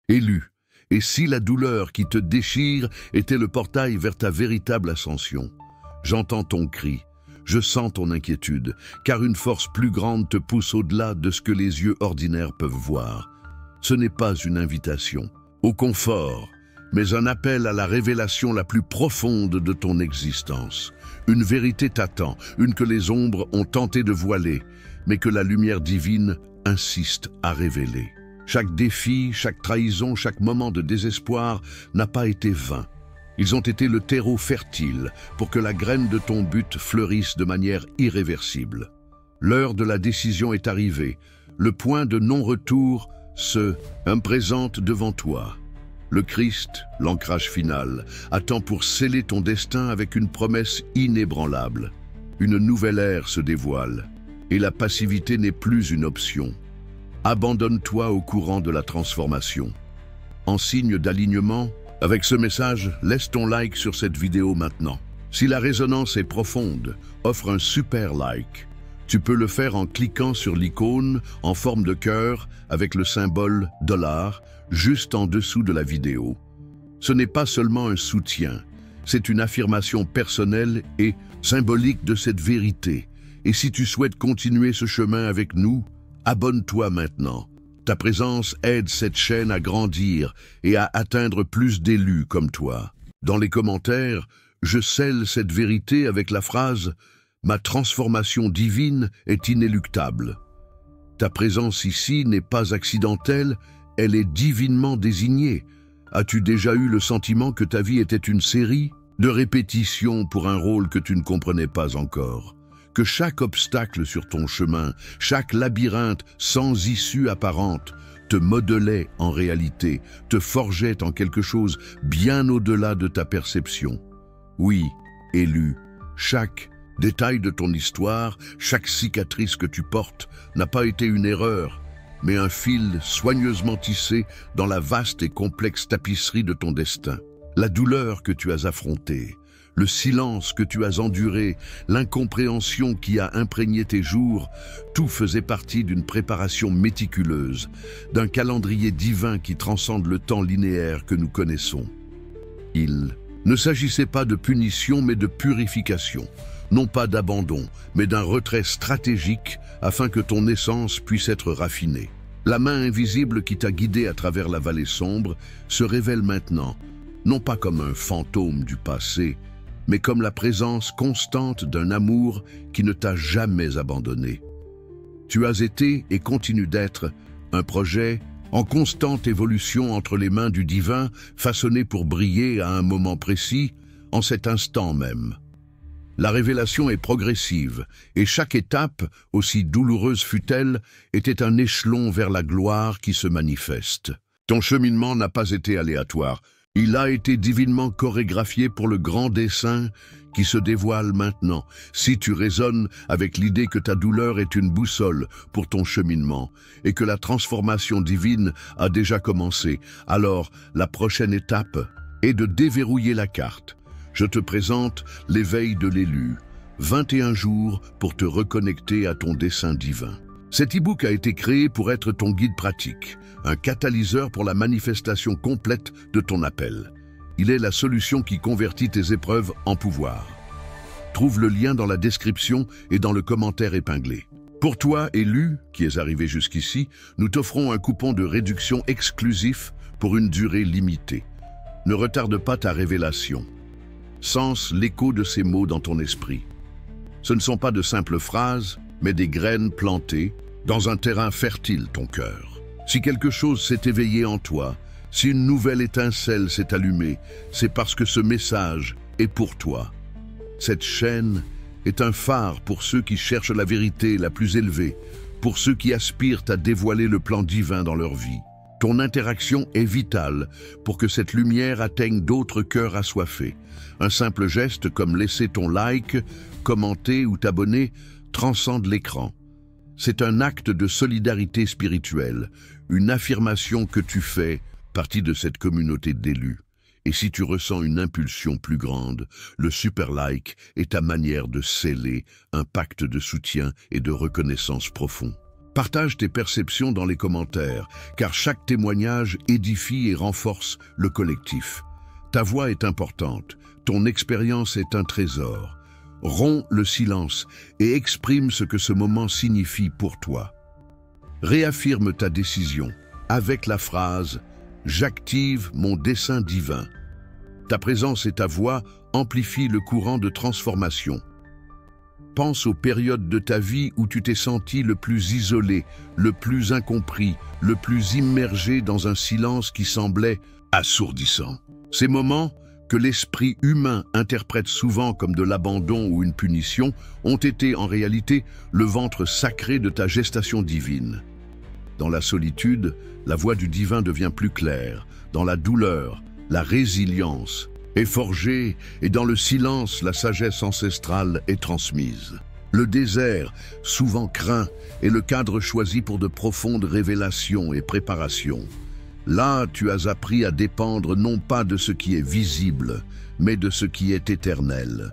Élu, et si la douleur qui te déchire était le portail vers ta véritable ascension? J'entends ton cri, je sens ton inquiétude, car une force plus grande te pousse au-delà de ce que les yeux ordinaires peuvent voir. Ce n'est pas une invitation au confort, mais un appel à la révélation la plus profonde de ton existence. Une vérité t'attend, une que les ombres ont tenté de voiler, mais que la lumière divine insiste à révéler. Chaque défi, chaque trahison, chaque moment de désespoir n'a pas été vain. Ils ont été le terreau fertile pour que la graine de ton but fleurisse de manière irréversible. L'heure de la décision est arrivée. Le point de non-retour se présente devant toi. Le Christ, l'ancrage final, attend pour sceller ton destin avec une promesse inébranlable. Une nouvelle ère se dévoile, et la passivité n'est plus une option. Abandonne-toi au courant de la transformation. En signe d'alignement, avec ce message, laisse ton like sur cette vidéo maintenant. Si la résonance est profonde, offre un super like. Tu peux le faire en cliquant sur l'icône en forme de cœur avec le symbole $, juste en dessous de la vidéo. Ce n'est pas seulement un soutien, c'est une affirmation personnelle et symbolique de cette vérité. Et si tu souhaites continuer ce chemin avec nous, abonne-toi maintenant. Ta présence aide cette chaîne à grandir et à atteindre plus d'élus comme toi. Dans les commentaires, je scelle cette vérité avec la phrase « Ma transformation divine est inéluctable ». Ta présence ici n'est pas accidentelle, elle est divinement désignée. As-tu déjà eu le sentiment que ta vie était une série de répétitions pour un rôle que tu ne comprenais pas encore? Que chaque obstacle sur ton chemin, chaque labyrinthe sans issue apparente, te modelait en réalité, te forgeait en quelque chose bien au-delà de ta perception. Oui, élu, chaque détail de ton histoire, chaque cicatrice que tu portes n'a pas été une erreur, mais un fil soigneusement tissé dans la vaste et complexe tapisserie de ton destin. La douleur que tu as affrontée, le silence que tu as enduré, l'incompréhension qui a imprégné tes jours, tout faisait partie d'une préparation méticuleuse, d'un calendrier divin qui transcende le temps linéaire que nous connaissons. Il ne s'agissait pas de punition mais de purification, non pas d'abandon, mais d'un retrait stratégique afin que ton essence puisse être raffinée. La main invisible qui t'a guidé à travers la vallée sombre se révèle maintenant, non pas comme un fantôme du passé, mais comme la présence constante d'un amour qui ne t'a jamais abandonné. Tu as été et continues d'être un projet en constante évolution entre les mains du divin, façonné pour briller à un moment précis, en cet instant même. La révélation est progressive, et chaque étape, aussi douloureuse fût-elle, était un échelon vers la gloire qui se manifeste. Ton cheminement n'a pas été aléatoire. Il a été divinement chorégraphié pour le grand dessein qui se dévoile maintenant. Si tu résonnes avec l'idée que ta douleur est une boussole pour ton cheminement et que la transformation divine a déjà commencé, alors la prochaine étape est de déverrouiller la carte. Je te présente l'éveil de l'élu, 21 jours pour te reconnecter à ton dessein divin. Cet e-book a été créé pour être ton guide pratique, un catalyseur pour la manifestation complète de ton appel. Il est la solution qui convertit tes épreuves en pouvoir. Trouve le lien dans la description et dans le commentaire épinglé. Pour toi, élu, qui es arrivé jusqu'ici, nous t'offrons un coupon de réduction exclusif pour une durée limitée. Ne retarde pas ta révélation. Sens l'écho de ces mots dans ton esprit. Ce ne sont pas de simples phrases, mais des graines plantées dans un terrain fertile, ton cœur. Si quelque chose s'est éveillé en toi, si une nouvelle étincelle s'est allumée, c'est parce que ce message est pour toi. Cette chaîne est un phare pour ceux qui cherchent la vérité la plus élevée, pour ceux qui aspirent à dévoiler le plan divin dans leur vie. Ton interaction est vitale pour que cette lumière atteigne d'autres cœurs assoiffés. Un simple geste comme laisser ton like, commenter ou t'abonner transcende l'écran. C'est un acte de solidarité spirituelle, une affirmation que tu fais partie de cette communauté d'élus. Et si tu ressens une impulsion plus grande, le super like est ta manière de sceller un pacte de soutien et de reconnaissance profond. Partage tes perceptions dans les commentaires, car chaque témoignage édifie et renforce le collectif. Ta voix est importante, ton expérience est un trésor. Romps le silence et exprime ce que ce moment signifie pour toi. Réaffirme ta décision avec la phrase « J'active mon dessein divin ». Ta présence et ta voix amplifient le courant de transformation. Pense aux périodes de ta vie où tu t'es senti le plus isolé, le plus incompris, le plus immergé dans un silence qui semblait assourdissant. Ces moments, que l'esprit humain interprète souvent comme de l'abandon ou une punition, ont été en réalité le ventre sacré de ta gestation divine. Dans la solitude, la voix du divin devient plus claire. Dans la douleur, la résilience est forgée, et dans le silence, la sagesse ancestrale est transmise. Le désert, souvent craint, est le cadre choisi pour de profondes révélations et préparations. Là, tu as appris à dépendre non pas de ce qui est visible, mais de ce qui est éternel.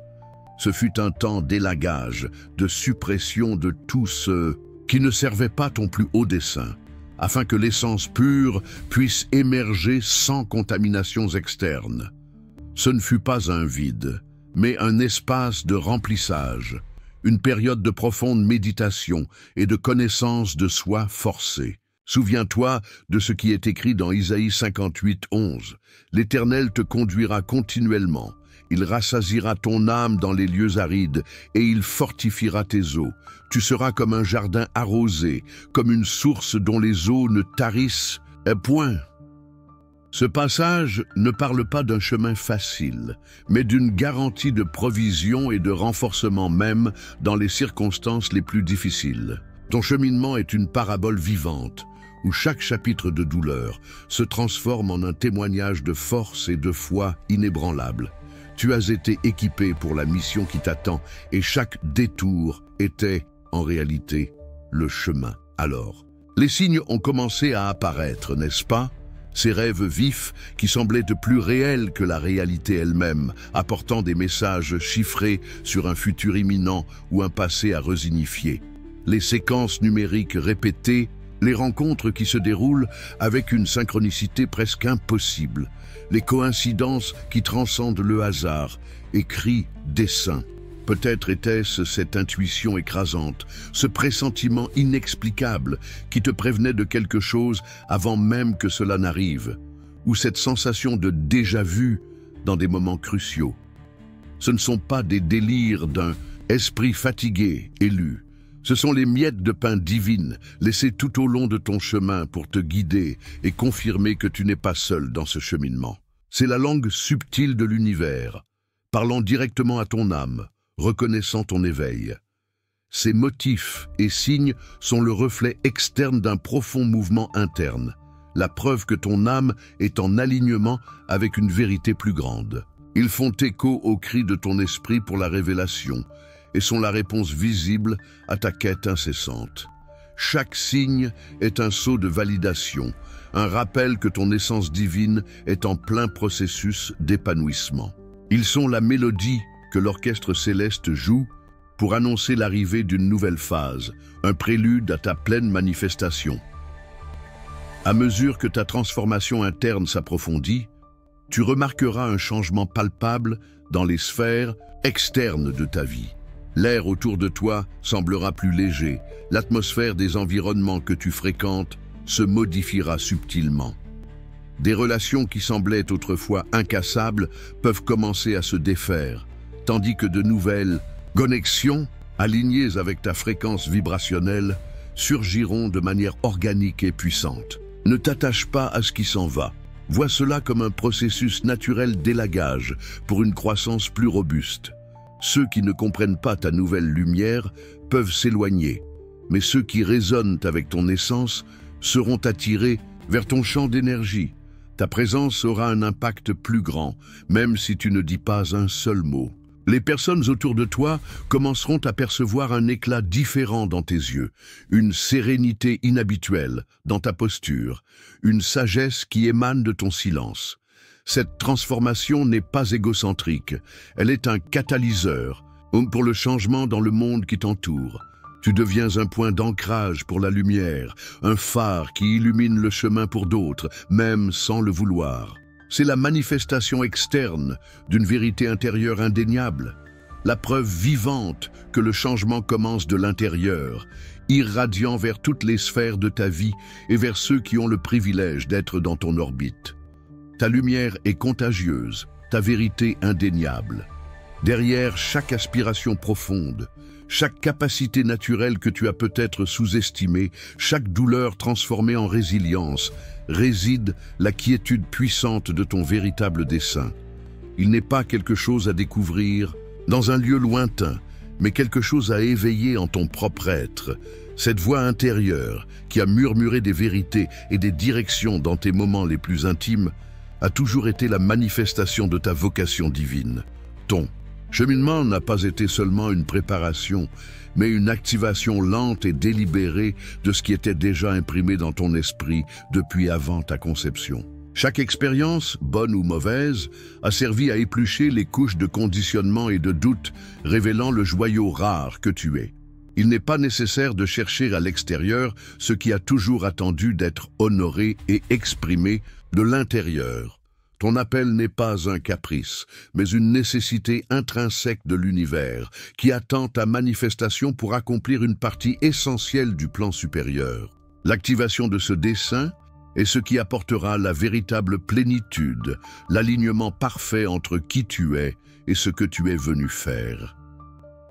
Ce fut un temps d'élagage, de suppression de tout ce qui ne servait pas ton plus haut dessein, afin que l'essence pure puisse émerger sans contaminations externes. Ce ne fut pas un vide, mais un espace de remplissage, une période de profonde méditation et de connaissance de soi forcée. Souviens-toi de ce qui est écrit dans Isaïe 58, 11. « L'Éternel te conduira continuellement. Il rassasiera ton âme dans les lieux arides et il fortifiera tes eaux. Tu seras comme un jardin arrosé, comme une source dont les eaux ne tarissent point. » Ce passage ne parle pas d'un chemin facile, mais d'une garantie de provision et de renforcement même dans les circonstances les plus difficiles. Ton cheminement est une parabole vivante, où chaque chapitre de douleur se transforme en un témoignage de force et de foi inébranlable. Tu as été équipé pour la mission qui t'attend, et chaque détour était, en réalité, le chemin. Alors, les signes ont commencé à apparaître, n'est-ce pas? Ces rêves vifs qui semblaient de plus réels que la réalité elle-même, apportant des messages chiffrés sur un futur imminent ou un passé à resignifier. Les séquences numériques répétées, les rencontres qui se déroulent avec une synchronicité presque impossible, les coïncidences qui transcendent le hasard, écrits, dessins. Peut-être était-ce cette intuition écrasante, ce pressentiment inexplicable qui te prévenait de quelque chose avant même que cela n'arrive, ou cette sensation de déjà-vu dans des moments cruciaux. Ce ne sont pas des délires d'un esprit fatigué, élu. Ce sont les miettes de pain divines laissées tout au long de ton chemin pour te guider et confirmer que tu n'es pas seul dans ce cheminement. C'est la langue subtile de l'univers, parlant directement à ton âme, reconnaissant ton éveil. Ces motifs et signes sont le reflet externe d'un profond mouvement interne, la preuve que ton âme est en alignement avec une vérité plus grande. Ils font écho aux cris de ton esprit pour la révélation et sont la réponse visible à ta quête incessante. Chaque signe est un sceau de validation, un rappel que ton essence divine est en plein processus d'épanouissement. Ils sont la mélodie que l'orchestre céleste joue pour annoncer l'arrivée d'une nouvelle phase, un prélude à ta pleine manifestation. À mesure que ta transformation interne s'approfondit, tu remarqueras un changement palpable dans les sphères externes de ta vie. L'air autour de toi semblera plus léger, l'atmosphère des environnements que tu fréquentes se modifiera subtilement. Des relations qui semblaient autrefois incassables peuvent commencer à se défaire, tandis que de nouvelles connexions, alignées avec ta fréquence vibrationnelle, surgiront de manière organique et puissante. Ne t'attache pas à ce qui s'en va. Vois cela comme un processus naturel d'élagage pour une croissance plus robuste. Ceux qui ne comprennent pas ta nouvelle lumière peuvent s'éloigner, mais ceux qui résonnent avec ton essence seront attirés vers ton champ d'énergie. Ta présence aura un impact plus grand, même si tu ne dis pas un seul mot. Les personnes autour de toi commenceront à percevoir un éclat différent dans tes yeux, une sérénité inhabituelle dans ta posture, une sagesse qui émane de ton silence. Cette transformation n'est pas égocentrique, elle est un catalyseur pour le changement dans le monde qui t'entoure. Tu deviens un point d'ancrage pour la lumière, un phare qui illumine le chemin pour d'autres, même sans le vouloir. C'est la manifestation externe d'une vérité intérieure indéniable, la preuve vivante que le changement commence de l'intérieur, irradiant vers toutes les sphères de ta vie et vers ceux qui ont le privilège d'être dans ton orbite. Ta lumière est contagieuse, ta vérité indéniable. Derrière chaque aspiration profonde, chaque capacité naturelle que tu as peut-être sous-estimée, chaque douleur transformée en résilience, réside la quiétude puissante de ton véritable dessein. Il n'est pas quelque chose à découvrir dans un lieu lointain, mais quelque chose à éveiller en ton propre être. Cette voix intérieure qui a murmuré des vérités et des directions dans tes moments les plus intimes a toujours été la manifestation de ta vocation divine. Ton cheminement n'a pas été seulement une préparation, mais une activation lente et délibérée de ce qui était déjà imprimé dans ton esprit depuis avant ta conception. Chaque expérience, bonne ou mauvaise, a servi à éplucher les couches de conditionnement et de doute, révélant le joyau rare que tu es. Il n'est pas nécessaire de chercher à l'extérieur ce qui a toujours attendu d'être honoré et exprimé de l'intérieur. Ton appel n'est pas un caprice, mais une nécessité intrinsèque de l'univers qui attend ta manifestation pour accomplir une partie essentielle du plan supérieur. L'activation de ce dessein est ce qui apportera la véritable plénitude, l'alignement parfait entre qui tu es et ce que tu es venu faire.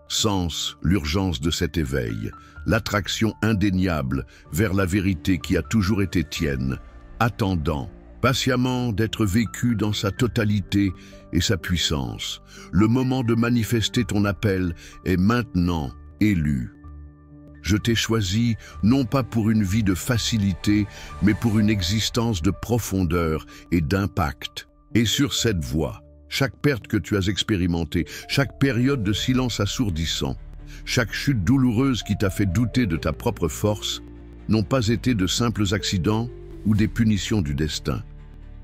Sens l'urgence de cet éveil, l'attraction indéniable vers la vérité qui a toujours été tienne, attendant patiemment d'être vécu dans sa totalité et sa puissance. Le moment de manifester ton appel est maintenant élu. Je t'ai choisi non pas pour une vie de facilité, mais pour une existence de profondeur et d'impact. Et sur cette voie, chaque perte que tu as expérimentée, chaque période de silence assourdissant, chaque chute douloureuse qui t'a fait douter de ta propre force, n'ont pas été de simples accidents ou des punitions du destin.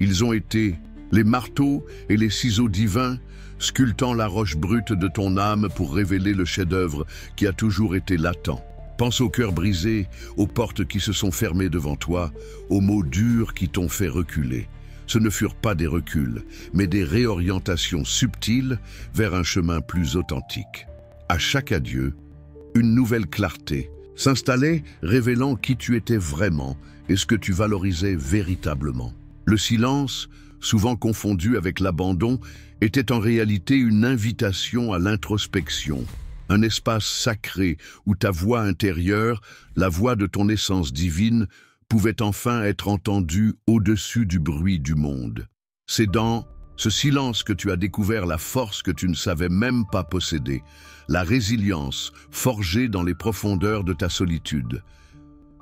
Ils ont été les marteaux et les ciseaux divins, sculptant la roche brute de ton âme pour révéler le chef-d'œuvre qui a toujours été latent. Pense aux cœurs brisés, aux portes qui se sont fermées devant toi, aux mots durs qui t'ont fait reculer. Ce ne furent pas des reculs, mais des réorientations subtiles vers un chemin plus authentique. À chaque adieu, une nouvelle clarté s'installait, révélant qui tu étais vraiment et ce que tu valorisais véritablement. Le silence, souvent confondu avec l'abandon, était en réalité une invitation à l'introspection, un espace sacré où ta voix intérieure, la voix de ton essence divine, pouvait enfin être entendue au-dessus du bruit du monde. C'est dans ce silence que tu as découvert la force que tu ne savais même pas posséder, la résilience forgée dans les profondeurs de ta solitude.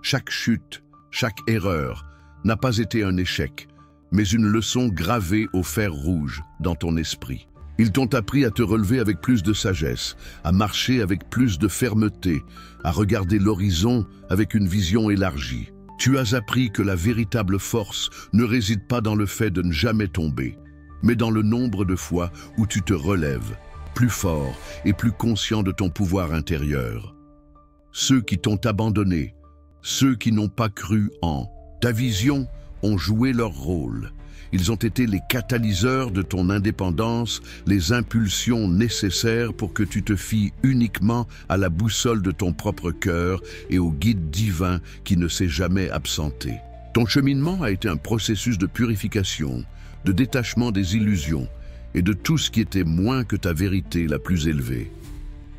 Chaque chute, chaque erreur n'a pas été un échec, mais une leçon gravée au fer rouge dans ton esprit. Ils t'ont appris à te relever avec plus de sagesse, à marcher avec plus de fermeté, à regarder l'horizon avec une vision élargie. Tu as appris que la véritable force ne réside pas dans le fait de ne jamais tomber, mais dans le nombre de fois où tu te relèves, plus fort et plus conscient de ton pouvoir intérieur. Ceux qui t'ont abandonné, ceux qui n'ont pas cru en ta vision, ont joué leur rôle. Ils ont été les catalyseurs de ton indépendance, les impulsions nécessaires pour que tu te fies uniquement à la boussole de ton propre cœur et au guide divin qui ne s'est jamais absenté. Ton cheminement a été un processus de purification, de détachement des illusions et de tout ce qui était moins que ta vérité la plus élevée.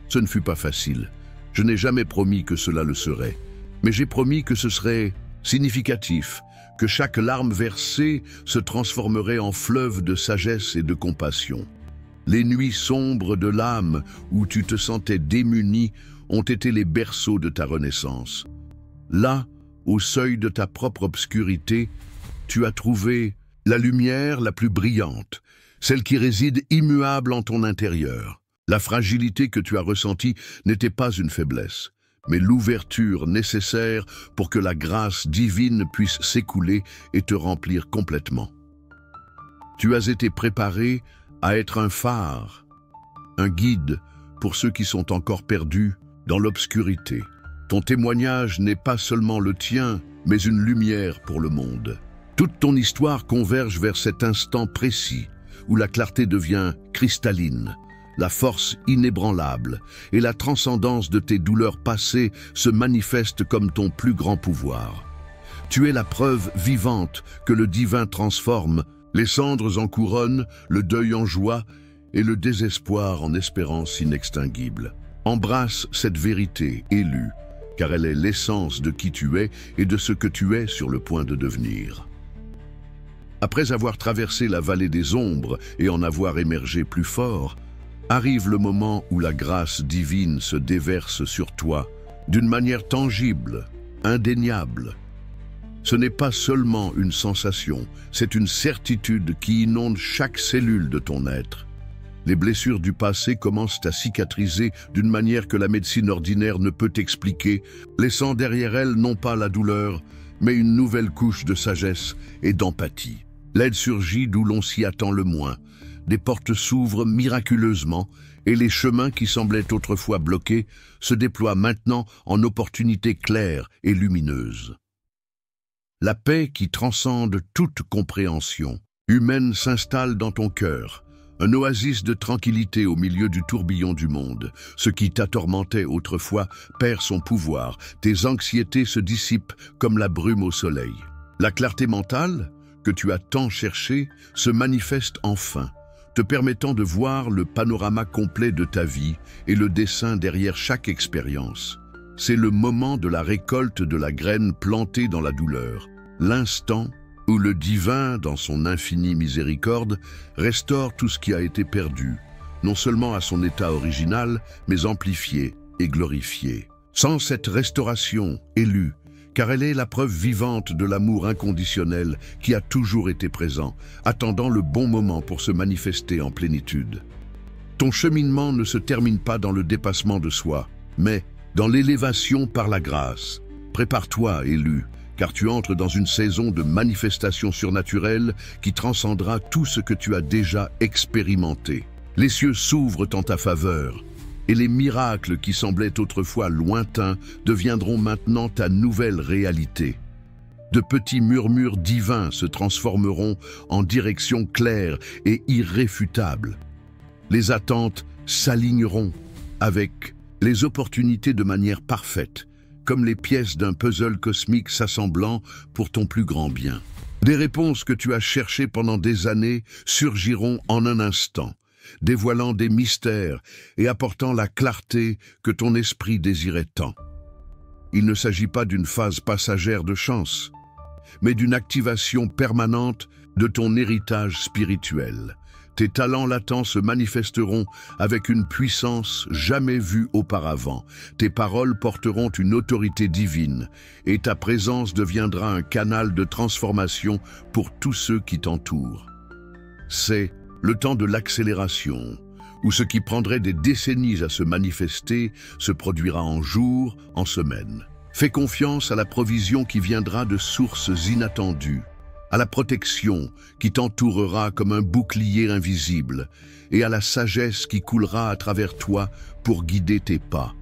Ce ne fut pas facile. Je n'ai jamais promis que cela le serait, mais j'ai promis que ce serait significatif, que chaque larme versée se transformerait en fleuve de sagesse et de compassion. Les nuits sombres de l'âme où tu te sentais démuni ont été les berceaux de ta renaissance. Là, au seuil de ta propre obscurité, tu as trouvé la lumière la plus brillante, celle qui réside immuable en ton intérieur. La fragilité que tu as ressentie n'était pas une faiblesse, mais l'ouverture nécessaire pour que la grâce divine puisse s'écouler et te remplir complètement. Tu as été préparé à être un phare, un guide pour ceux qui sont encore perdus dans l'obscurité. Ton témoignage n'est pas seulement le tien, mais une lumière pour le monde. Toute ton histoire converge vers cet instant précis, où la clarté devient cristalline, la force inébranlable et la transcendance de tes douleurs passées se manifestent comme ton plus grand pouvoir. Tu es la preuve vivante que le divin transforme, les cendres en couronne, le deuil en joie et le désespoir en espérance inextinguible. Embrasse cette vérité élue, car elle est l'essence de qui tu es et de ce que tu es sur le point de devenir. Après avoir traversé la vallée des ombres et en avoir émergé plus fort, arrive le moment où la grâce divine se déverse sur toi d'une manière tangible, indéniable. Ce n'est pas seulement une sensation, c'est une certitude qui inonde chaque cellule de ton être. Les blessures du passé commencent à cicatriser d'une manière que la médecine ordinaire ne peut expliquer, laissant derrière elles non pas la douleur, mais une nouvelle couche de sagesse et d'empathie. L'aide surgit d'où l'on s'y attend le moins. Des portes s'ouvrent miraculeusement et les chemins qui semblaient autrefois bloqués se déploient maintenant en opportunités claires et lumineuses. La paix qui transcende toute compréhension humaine s'installe dans ton cœur, un oasis de tranquillité au milieu du tourbillon du monde. Ce qui t'atormentait autrefois perd son pouvoir, tes anxiétés se dissipent comme la brume au soleil. La clarté mentale, que tu as tant cherché, se manifeste enfin, te permettant de voir le panorama complet de ta vie et le dessin derrière chaque expérience. C'est le moment de la récolte de la graine plantée dans la douleur, l'instant où le divin, dans son infinie miséricorde, restaure tout ce qui a été perdu, non seulement à son état original, mais amplifié et glorifié. Sans cette restauration élue, car elle est la preuve vivante de l'amour inconditionnel qui a toujours été présent, attendant le bon moment pour se manifester en plénitude. Ton cheminement ne se termine pas dans le dépassement de soi, mais dans l'élévation par la grâce. Prépare-toi, élu, car tu entres dans une saison de manifestation surnaturelle qui transcendra tout ce que tu as déjà expérimenté. Les cieux s'ouvrent en ta faveur, et les miracles qui semblaient autrefois lointains deviendront maintenant ta nouvelle réalité. De petits murmures divins se transformeront en directions claires et irréfutables. Les attentes s'aligneront avec les opportunités de manière parfaite, comme les pièces d'un puzzle cosmique s'assemblant pour ton plus grand bien. Des réponses que tu as cherchées pendant des années surgiront en un instant, dévoilant des mystères et apportant la clarté que ton esprit désirait tant. Il ne s'agit pas d'une phase passagère de chance, mais d'une activation permanente de ton héritage spirituel. Tes talents latents se manifesteront avec une puissance jamais vue auparavant. Tes paroles porteront une autorité divine et ta présence deviendra un canal de transformation pour tous ceux qui t'entourent. C'est le temps de l'accélération, où ce qui prendrait des décennies à se manifester se produira en jours, en semaines. Fais confiance à la provision qui viendra de sources inattendues, à la protection qui t'entourera comme un bouclier invisible et à la sagesse qui coulera à travers toi pour guider tes pas.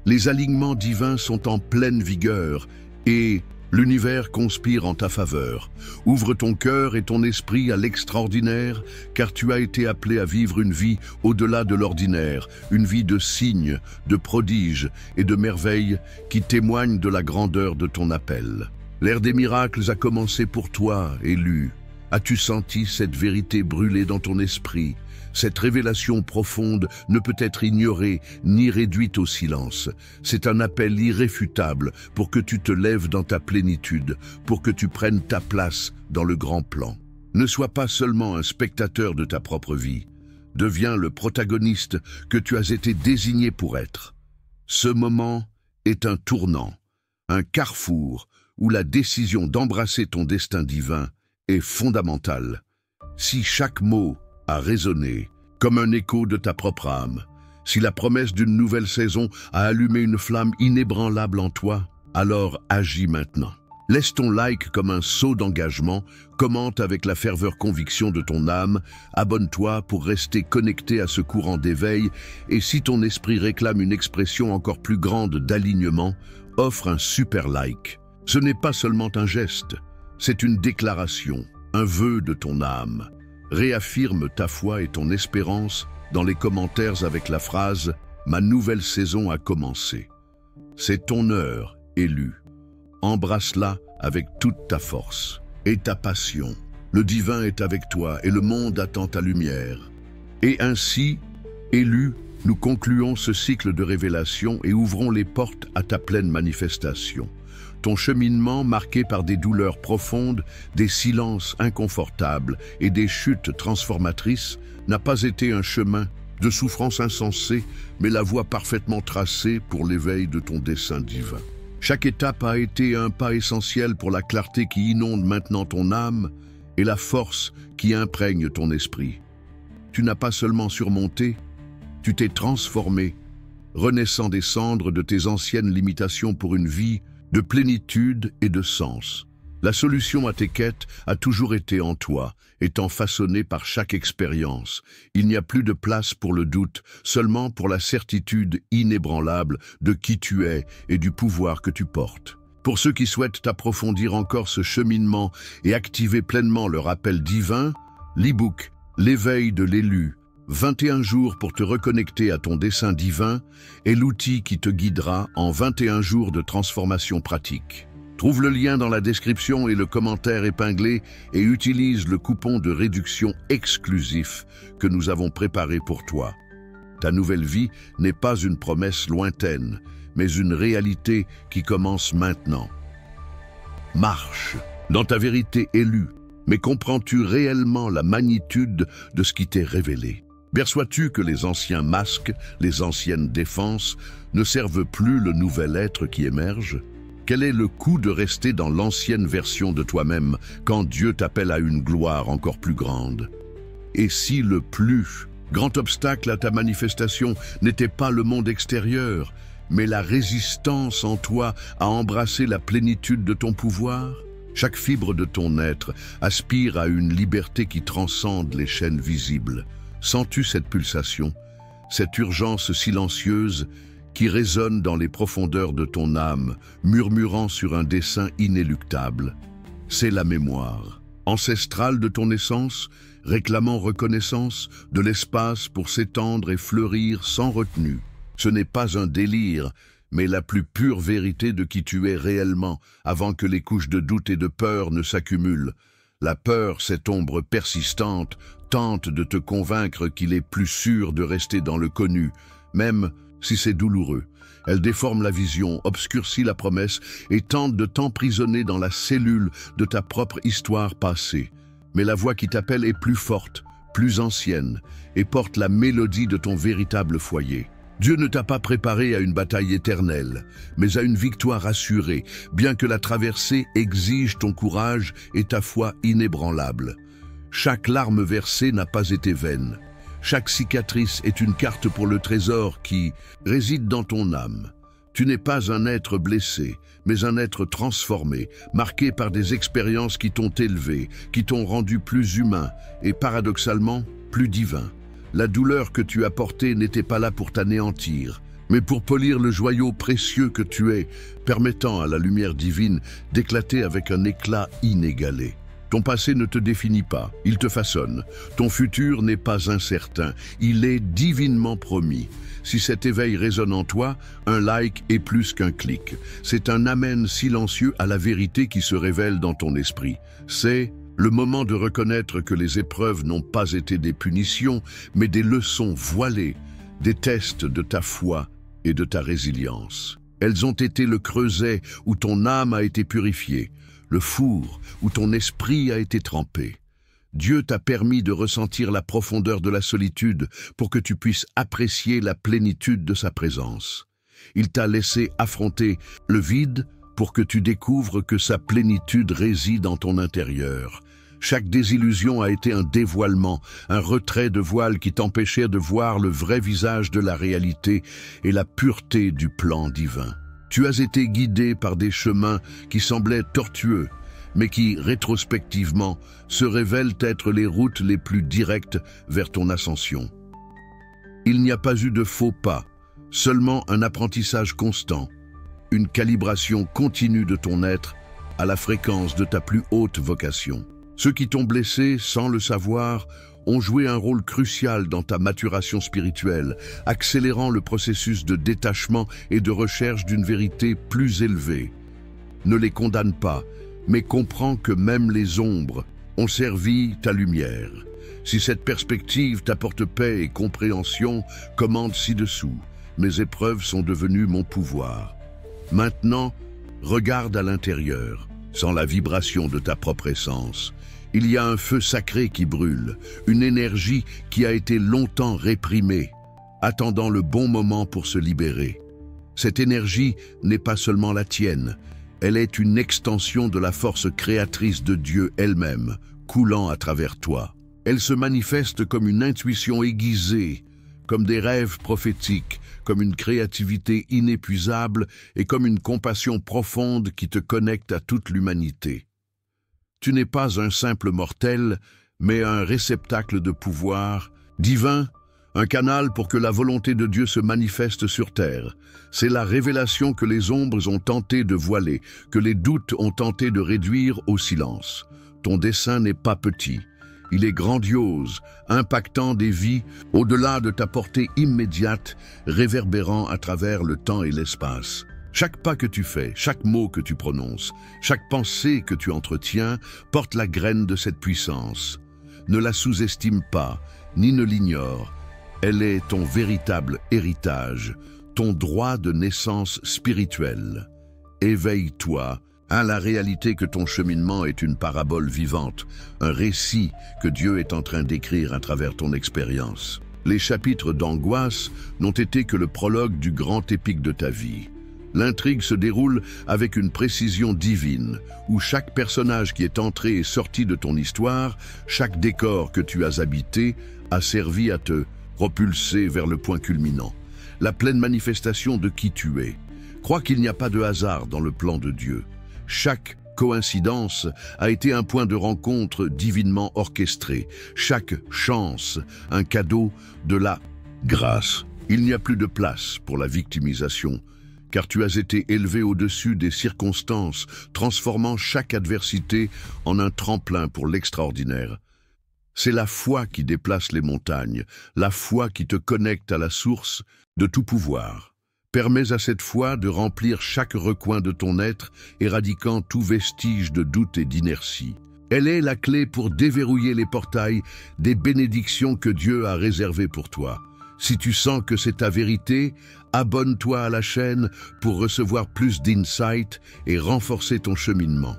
Les alignements divins sont en pleine vigueur et l'univers conspire en ta faveur. Ouvre ton cœur et ton esprit à l'extraordinaire, car tu as été appelé à vivre une vie au-delà de l'ordinaire, une vie de signes, de prodiges et de merveilles qui témoignent de la grandeur de ton appel. L'ère des miracles a commencé pour toi, élu. As-tu senti cette vérité brûler dans ton esprit? Cette révélation profonde ne peut être ignorée ni réduite au silence. C'est un appel irréfutable pour que tu te lèves dans ta plénitude, pour que tu prennes ta place dans le grand plan. Ne sois pas seulement un spectateur de ta propre vie. Deviens le protagoniste que tu as été désigné pour être. Ce moment est un tournant, un carrefour, où la décision d'embrasser ton destin divin est fondamentale. Si chaque mot a résonné comme un écho de ta propre âme, si la promesse d'une nouvelle saison a allumé une flamme inébranlable en toi, alors agis maintenant. Laisse ton like comme un sceau d'engagement, commente avec la ferveur conviction de ton âme, abonne-toi pour rester connecté à ce courant d'éveil et si ton esprit réclame une expression encore plus grande d'alignement, offre un super like. Ce n'est pas seulement un geste, c'est une déclaration, un vœu de ton âme. Réaffirme ta foi et ton espérance dans les commentaires avec la phrase « Ma nouvelle saison a commencé ». C'est ton heure, élu. Embrasse-la avec toute ta force et ta passion. Le divin est avec toi et le monde attend ta lumière. Et ainsi, élu, nous concluons ce cycle de révélation et ouvrons les portes à ta pleine manifestation. Ton cheminement, marqué par des douleurs profondes, des silences inconfortables et des chutes transformatrices, n'a pas été un chemin de souffrance insensée, mais la voie parfaitement tracée pour l'éveil de ton dessein divin. Chaque étape a été un pas essentiel pour la clarté qui inonde maintenant ton âme et la force qui imprègne ton esprit. Tu n'as pas seulement surmonté, tu t'es transformé, renaissant des cendres de tes anciennes limitations pour une vie de plénitude et de sens. La solution à tes quêtes a toujours été en toi, étant façonnée par chaque expérience. Il n'y a plus de place pour le doute, seulement pour la certitude inébranlable de qui tu es et du pouvoir que tu portes. Pour ceux qui souhaitent approfondir encore ce cheminement et activer pleinement leur appel divin, l'e-book « L'éveil de l'élu », 21 jours pour te reconnecter à ton dessein divin est l'outil qui te guidera en 21 jours de transformation pratique. Trouve le lien dans la description et le commentaire épinglé et utilise le coupon de réduction exclusif que nous avons préparé pour toi. Ta nouvelle vie n'est pas une promesse lointaine, mais une réalité qui commence maintenant. Marche dans ta vérité élue, mais comprends-tu réellement la magnitude de ce qui t'est révélé? Perçois-tu que les anciens masques, les anciennes défenses, ne servent plus le nouvel être qui émerge? Quel est le coût de rester dans l'ancienne version de toi-même quand Dieu t'appelle à une gloire encore plus grande? Et si le plus grand obstacle à ta manifestation n'était pas le monde extérieur, mais la résistance en toi à embrasser la plénitude de ton pouvoir? Chaque fibre de ton être aspire à une liberté qui transcende les chaînes visibles. Sens-tu cette pulsation, cette urgence silencieuse qui résonne dans les profondeurs de ton âme, murmurant sur un dessein inéluctable? C'est la mémoire ancestrale de ton essence, réclamant reconnaissance de l'espace pour s'étendre et fleurir sans retenue. Ce n'est pas un délire, mais la plus pure vérité de qui tu es réellement, avant que les couches de doute et de peur ne s'accumulent. La peur, cette ombre persistante, tente de te convaincre qu'il est plus sûr de rester dans le connu, même si c'est douloureux. Elle déforme la vision, obscurcit la promesse et tente de t'emprisonner dans la cellule de ta propre histoire passée. Mais la voix qui t'appelle est plus forte, plus ancienne, et porte la mélodie de ton véritable foyer. Dieu ne t'a pas préparé à une bataille éternelle, mais à une victoire assurée, bien que la traversée exige ton courage et ta foi inébranlable. Chaque larme versée n'a pas été vaine. Chaque cicatrice est une carte pour le trésor qui réside dans ton âme. Tu n'es pas un être blessé, mais un être transformé, marqué par des expériences qui t'ont élevé, qui t'ont rendu plus humain et paradoxalement plus divin. La douleur que tu as portée n'était pas là pour t'anéantir, mais pour polir le joyau précieux que tu es, permettant à la lumière divine d'éclater avec un éclat inégalé. Ton passé ne te définit pas, il te façonne. Ton futur n'est pas incertain, il est divinement promis. Si cet éveil résonne en toi, un like est plus qu'un clic. C'est un amen silencieux à la vérité qui se révèle dans ton esprit. C'est le moment de reconnaître que les épreuves n'ont pas été des punitions, mais des leçons voilées, des tests de ta foi et de ta résilience. Elles ont été le creuset où ton âme a été purifiée, le four où ton esprit a été trempé. Dieu t'a permis de ressentir la profondeur de la solitude pour que tu puisses apprécier la plénitude de sa présence. Il t'a laissé affronter le vide pour que tu découvres que sa plénitude réside en ton intérieur. Chaque désillusion a été un dévoilement, un retrait de voile qui t'empêchait de voir le vrai visage de la réalité et la pureté du plan divin. Tu as été guidé par des chemins qui semblaient tortueux, mais qui, rétrospectivement, se révèlent être les routes les plus directes vers ton ascension. Il n'y a pas eu de faux pas, seulement un apprentissage constant, une calibration continue de ton être à la fréquence de ta plus haute vocation. Ceux qui t'ont blessé, sans le savoir, ont joué un rôle crucial dans ta maturation spirituelle, accélérant le processus de détachement et de recherche d'une vérité plus élevée. Ne les condamne pas, mais comprends que même les ombres ont servi ta lumière. Si cette perspective t'apporte paix et compréhension, commande ci-dessous. Mes épreuves sont devenues mon pouvoir. Maintenant, regarde à l'intérieur, sans la vibration de ta propre essence. Il y a un feu sacré qui brûle, une énergie qui a été longtemps réprimée, attendant le bon moment pour se libérer. Cette énergie n'est pas seulement la tienne, elle est une extension de la force créatrice de Dieu elle-même, coulant à travers toi. Elle se manifeste comme une intuition aiguisée, comme des rêves prophétiques, comme une créativité inépuisable et comme une compassion profonde qui te connecte à toute l'humanité. Tu n'es pas un simple mortel, mais un réceptacle de pouvoir divin, un canal pour que la volonté de Dieu se manifeste sur terre. C'est la révélation que les ombres ont tenté de voiler, que les doutes ont tenté de réduire au silence. Ton dessein n'est pas petit. Il est grandiose, impactant des vies au-delà de ta portée immédiate, réverbérant à travers le temps et l'espace. Chaque pas que tu fais, chaque mot que tu prononces, chaque pensée que tu entretiens porte la graine de cette puissance. Ne la sous-estime pas, ni ne l'ignore. Elle est ton véritable héritage, ton droit de naissance spirituelle. Éveille-toi à la réalité que ton cheminement est une parabole vivante, un récit que Dieu est en train d'écrire à travers ton expérience. Les chapitres d'angoisse n'ont été que le prologue du grand épique de ta vie. L'intrigue se déroule avec une précision divine, où chaque personnage qui est entré et sorti de ton histoire, chaque décor que tu as habité, a servi à te propulser vers le point culminant, la pleine manifestation de qui tu es. Crois qu'il n'y a pas de hasard dans le plan de Dieu. Chaque coïncidence a été un point de rencontre divinement orchestré, chaque chance, un cadeau de la grâce. Il n'y a plus de place pour la victimisation, car tu as été élevé au-dessus des circonstances, transformant chaque adversité en un tremplin pour l'extraordinaire. C'est la foi qui déplace les montagnes, la foi qui te connecte à la source de tout pouvoir. Permets à cette foi de remplir chaque recoin de ton être, éradiquant tout vestige de doute et d'inertie. Elle est la clé pour déverrouiller les portails des bénédictions que Dieu a réservées pour toi. Si tu sens que c'est ta vérité, abonne-toi à la chaîne pour recevoir plus d'insights et renforcer ton cheminement.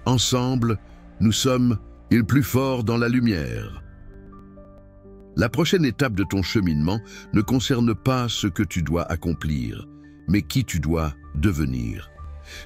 Ensemble, nous sommes les plus forts dans la lumière. La prochaine étape de ton cheminement ne concerne pas ce que tu dois accomplir, mais qui tu dois devenir.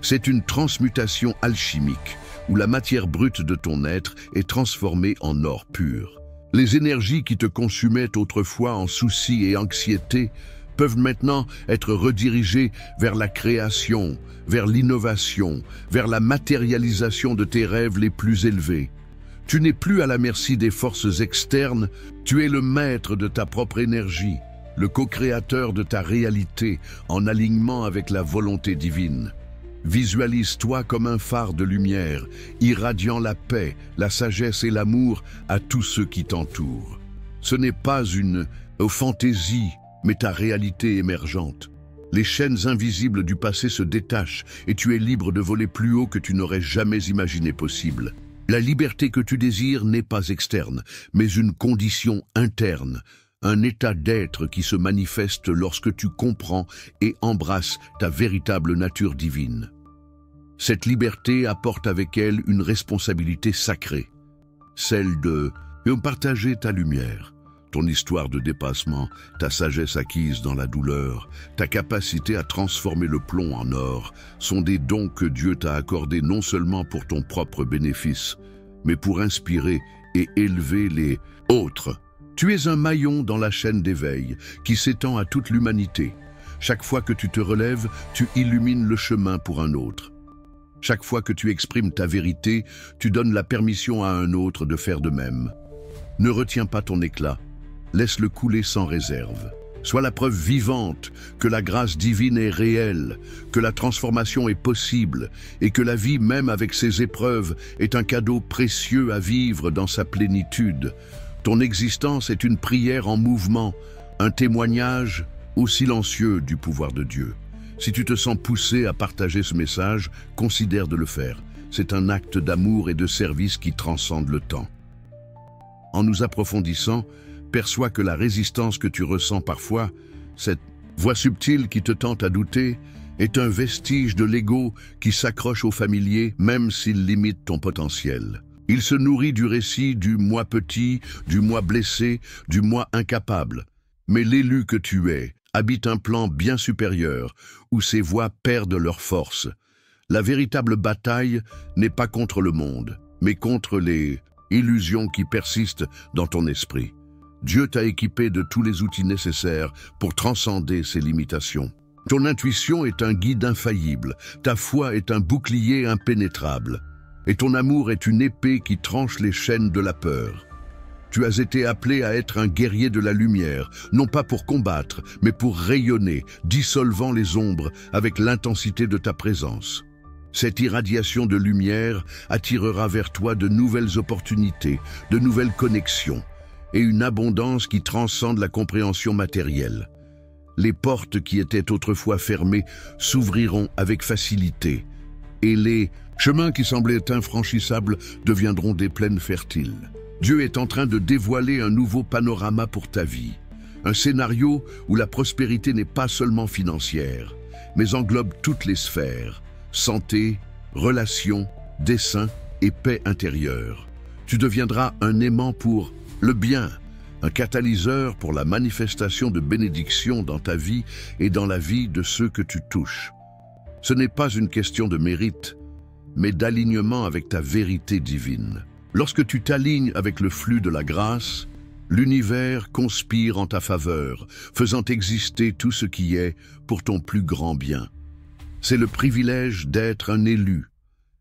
C'est une transmutation alchimique où la matière brute de ton être est transformée en or pur. Les énergies qui te consumaient autrefois en soucis et anxiété peuvent maintenant être redirigées vers la création, vers l'innovation, vers la matérialisation de tes rêves les plus élevés. Tu n'es plus à la merci des forces externes, tu es le maître de ta propre énergie, le co-créateur de ta réalité en alignement avec la volonté divine. Visualise-toi comme un phare de lumière, irradiant la paix, la sagesse et l'amour à tous ceux qui t'entourent. Ce n'est pas une fantaisie, mais ta réalité émergente. Les chaînes invisibles du passé se détachent et tu es libre de voler plus haut que tu n'aurais jamais imaginé possible. La liberté que tu désires n'est pas externe, mais une condition interne, un état d'être qui se manifeste lorsque tu comprends et embrasses ta véritable nature divine. Cette liberté apporte avec elle une responsabilité sacrée, celle de partager ta lumière, ton histoire de dépassement, ta sagesse acquise dans la douleur, ta capacité à transformer le plomb en or, sont des dons que Dieu t'a accordés non seulement pour ton propre bénéfice, mais pour inspirer et élever les autres. Tu es un maillon dans la chaîne d'éveil qui s'étend à toute l'humanité. Chaque fois que tu te relèves, tu illumines le chemin pour un autre. Chaque fois que tu exprimes ta vérité, tu donnes la permission à un autre de faire de même. Ne retiens pas ton éclat, laisse-le couler sans réserve. Sois la preuve vivante que la grâce divine est réelle, que la transformation est possible et que la vie, même avec ses épreuves, est un cadeau précieux à vivre dans sa plénitude. Ton existence est une prière en mouvement, un témoignage au silencieux du pouvoir de Dieu. Si tu te sens poussé à partager ce message, considère de le faire. C'est un acte d'amour et de service qui transcende le temps. En nous approfondissant, perçois que la résistance que tu ressens parfois, cette voix subtile qui te tente à douter, est un vestige de l'ego qui s'accroche au familier même s'il limite ton potentiel. Il se nourrit du récit du moi petit, du moi blessé, du moi incapable. Mais l'élu que tu es habite un plan bien supérieur où ces voix perdent leur force. La véritable bataille n'est pas contre le monde, mais contre les illusions qui persistent dans ton esprit. Dieu t'a équipé de tous les outils nécessaires pour transcender ces limitations. Ton intuition est un guide infaillible, ta foi est un bouclier impénétrable, et ton amour est une épée qui tranche les chaînes de la peur. Tu as été appelé à être un guerrier de la lumière, non pas pour combattre, mais pour rayonner, dissolvant les ombres avec l'intensité de ta présence. Cette irradiation de lumière attirera vers toi de nouvelles opportunités, de nouvelles connexions, et une abondance qui transcende la compréhension matérielle. Les portes qui étaient autrefois fermées s'ouvriront avec facilité, et les chemins qui semblaient infranchissables deviendront des plaines fertiles. Dieu est en train de dévoiler un nouveau panorama pour ta vie, un scénario où la prospérité n'est pas seulement financière, mais englobe toutes les sphères, santé, relations, dessein et paix intérieure. Tu deviendras un aimant pour le bien, un catalyseur pour la manifestation de bénédictions dans ta vie et dans la vie de ceux que tu touches. Ce n'est pas une question de mérite, mais d'alignement avec ta vérité divine. Lorsque tu t'alignes avec le flux de la grâce, l'univers conspire en ta faveur, faisant exister tout ce qui est pour ton plus grand bien. C'est le privilège d'être un élu,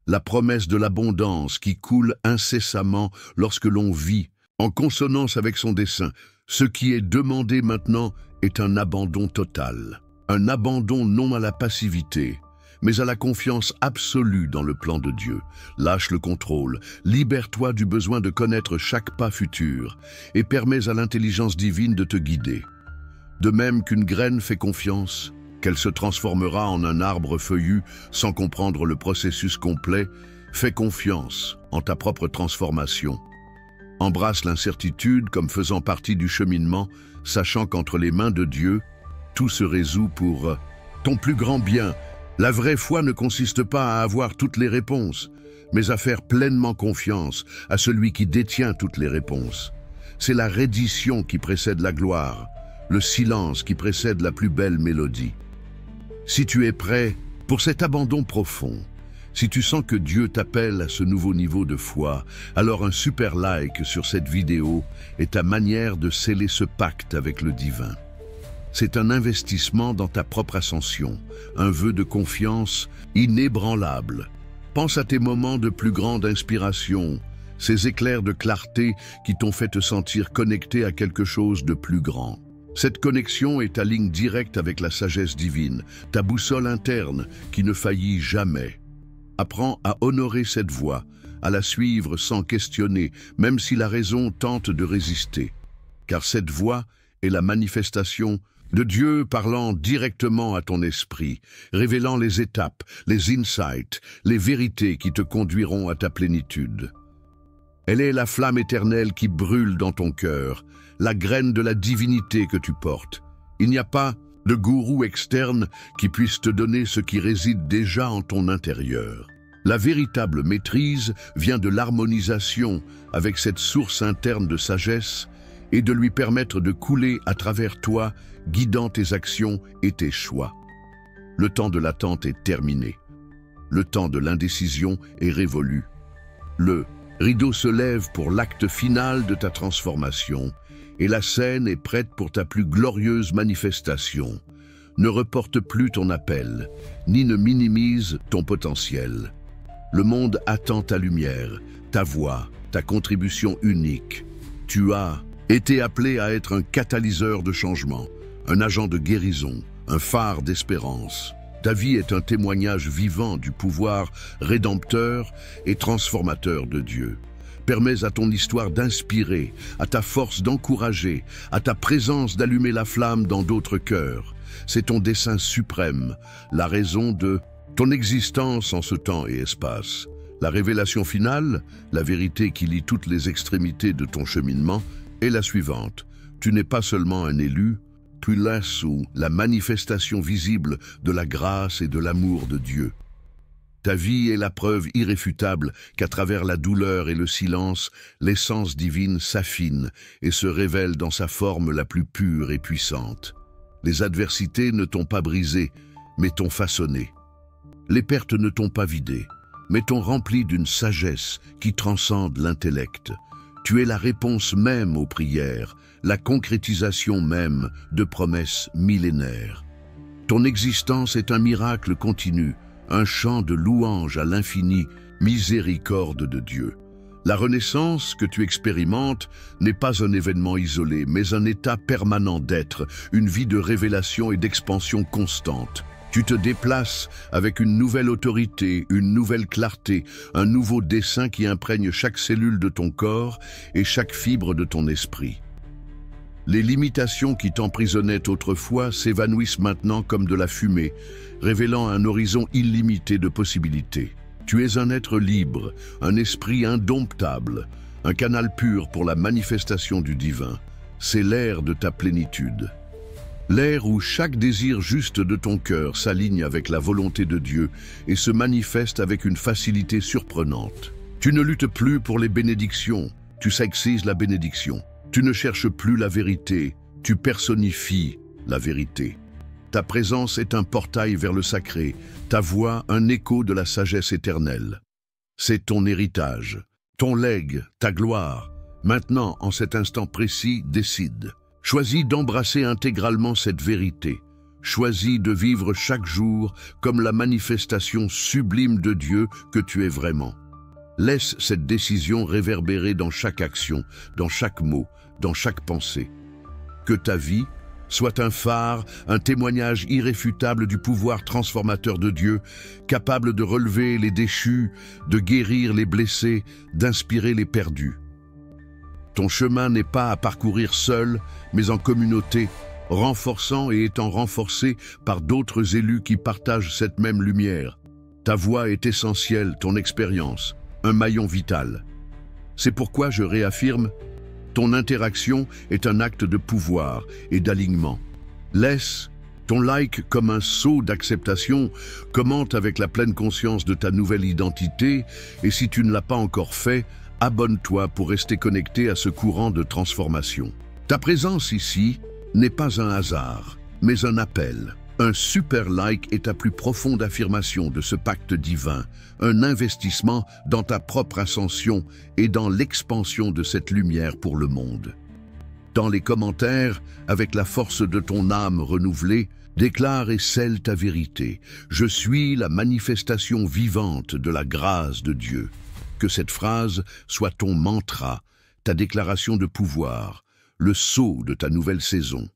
la promesse de l'abondance qui coule incessamment lorsque l'on vit en consonance avec son dessein. Ce qui est demandé maintenant est un abandon total. Un abandon non à la passivité, mais à la confiance absolue dans le plan de Dieu. Lâche le contrôle, libère-toi du besoin de connaître chaque pas futur et permets à l'intelligence divine de te guider. De même qu'une graine fait confiance, qu'elle se transformera en un arbre feuillu sans comprendre le processus complet, fais confiance en ta propre transformation. Embrasse l'incertitude comme faisant partie du cheminement, sachant qu'entre les mains de Dieu, tout se résout pour ton plus grand bien. La vraie foi ne consiste pas à avoir toutes les réponses, mais à faire pleinement confiance à celui qui détient toutes les réponses. C'est la reddition qui précède la gloire, le silence qui précède la plus belle mélodie. Si tu es prêt pour cet abandon profond, si tu sens que Dieu t'appelle à ce nouveau niveau de foi, alors un super like sur cette vidéo est ta manière de sceller ce pacte avec le divin. C'est un investissement dans ta propre ascension, un vœu de confiance inébranlable. Pense à tes moments de plus grande inspiration, ces éclairs de clarté qui t'ont fait te sentir connecté à quelque chose de plus grand. Cette connexion est ta ligne directe avec la sagesse divine, ta boussole interne qui ne faillit jamais. Apprends à honorer cette voie, à la suivre sans questionner, même si la raison tente de résister. Car cette voie est la manifestation de Dieu parlant directement à ton esprit, révélant les étapes, les insights, les vérités qui te conduiront à ta plénitude. Elle est la flamme éternelle qui brûle dans ton cœur, la graine de la divinité que tu portes. Il n'y a pas de gourou externe qui puisse te donner ce qui réside déjà en ton intérieur. La véritable maîtrise vient de l'harmonisation avec cette source interne de sagesse et de lui permettre de couler à travers toi, guidant tes actions et tes choix. Le temps de l'attente est terminé. Le temps de l'indécision est révolu. Le rideau se lève pour l'acte final de ta transformation et la scène est prête pour ta plus glorieuse manifestation. Ne reporte plus ton appel, ni ne minimise ton potentiel. Le monde attend ta lumière, ta voix, ta contribution unique. Tu as été appelé à être un catalyseur de changement, un agent de guérison, un phare d'espérance. Ta vie est un témoignage vivant du pouvoir rédempteur et transformateur de Dieu. Permets à ton histoire d'inspirer, à ta force d'encourager, à ta présence d'allumer la flamme dans d'autres cœurs. C'est ton dessein suprême, la raison de ton existence en ce temps et espace. La révélation finale, la vérité qui lie toutes les extrémités de ton cheminement, est la suivante. Tu n'es pas seulement un élu, tu l'es sous la manifestation visible de la grâce et de l'amour de Dieu. Ta vie est la preuve irréfutable qu'à travers la douleur et le silence, l'essence divine s'affine et se révèle dans sa forme la plus pure et puissante. Les adversités ne t'ont pas brisé, mais t'ont façonné. Les pertes ne t'ont pas vidé, mais t'ont rempli d'une sagesse qui transcende l'intellect. Tu es la réponse même aux prières, la concrétisation même de promesses millénaires. Ton existence est un miracle continu, un chant de louange à l'infini, miséricorde de Dieu. La renaissance que tu expérimentes n'est pas un événement isolé, mais un état permanent d'être, une vie de révélation et d'expansion constante. Tu te déplaces avec une nouvelle autorité, une nouvelle clarté, un nouveau dessein qui imprègne chaque cellule de ton corps et chaque fibre de ton esprit. Les limitations qui t'emprisonnaient autrefois s'évanouissent maintenant comme de la fumée, révélant un horizon illimité de possibilités. Tu es un être libre, un esprit indomptable, un canal pur pour la manifestation du divin. C'est l'ère de ta plénitude. L'ère où chaque désir juste de ton cœur s'aligne avec la volonté de Dieu et se manifeste avec une facilité surprenante. Tu ne luttes plus pour les bénédictions, tu sexuises la bénédiction. Tu ne cherches plus la vérité, tu personnifies la vérité. Ta présence est un portail vers le sacré, ta voix un écho de la sagesse éternelle. C'est ton héritage, ton legs, ta gloire. Maintenant, en cet instant précis, décide. Choisis d'embrasser intégralement cette vérité. Choisis de vivre chaque jour comme la manifestation sublime de Dieu que tu es vraiment. Laisse cette décision réverbérer dans chaque action, dans chaque mot, dans chaque pensée. Que ta vie soit un phare, un témoignage irréfutable du pouvoir transformateur de Dieu, capable de relever les déchus, de guérir les blessés, d'inspirer les perdus. Ton chemin n'est pas à parcourir seul, mais en communauté, renforçant et étant renforcé par d'autres élus qui partagent cette même lumière. Ta voix est essentielle, ton expérience, un maillon vital. C'est pourquoi je réaffirme, ton interaction est un acte de pouvoir et d'alignement. Laisse ton like comme un sceau d'acceptation, commente avec la pleine conscience de ta nouvelle identité et si tu ne l'as pas encore fait, abonne-toi pour rester connecté à ce courant de transformation. Ta présence ici n'est pas un hasard, mais un appel. Un super like est ta plus profonde affirmation de ce pacte divin, un investissement dans ta propre ascension et dans l'expansion de cette lumière pour le monde. Dans les commentaires, avec la force de ton âme renouvelée, déclare et scelle ta vérité. Je suis la manifestation vivante de la grâce de Dieu. Que cette phrase soit ton mantra, ta déclaration de pouvoir, le sceau de ta nouvelle saison.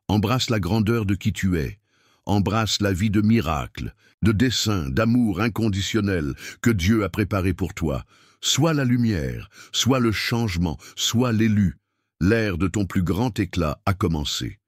Embrasse la grandeur de qui tu es. Embrasse la vie de miracle, de dessein, d'amour inconditionnel que Dieu a préparé pour toi. Sois la lumière, sois le changement, sois l'élu. L'ère de ton plus grand éclat a commencé.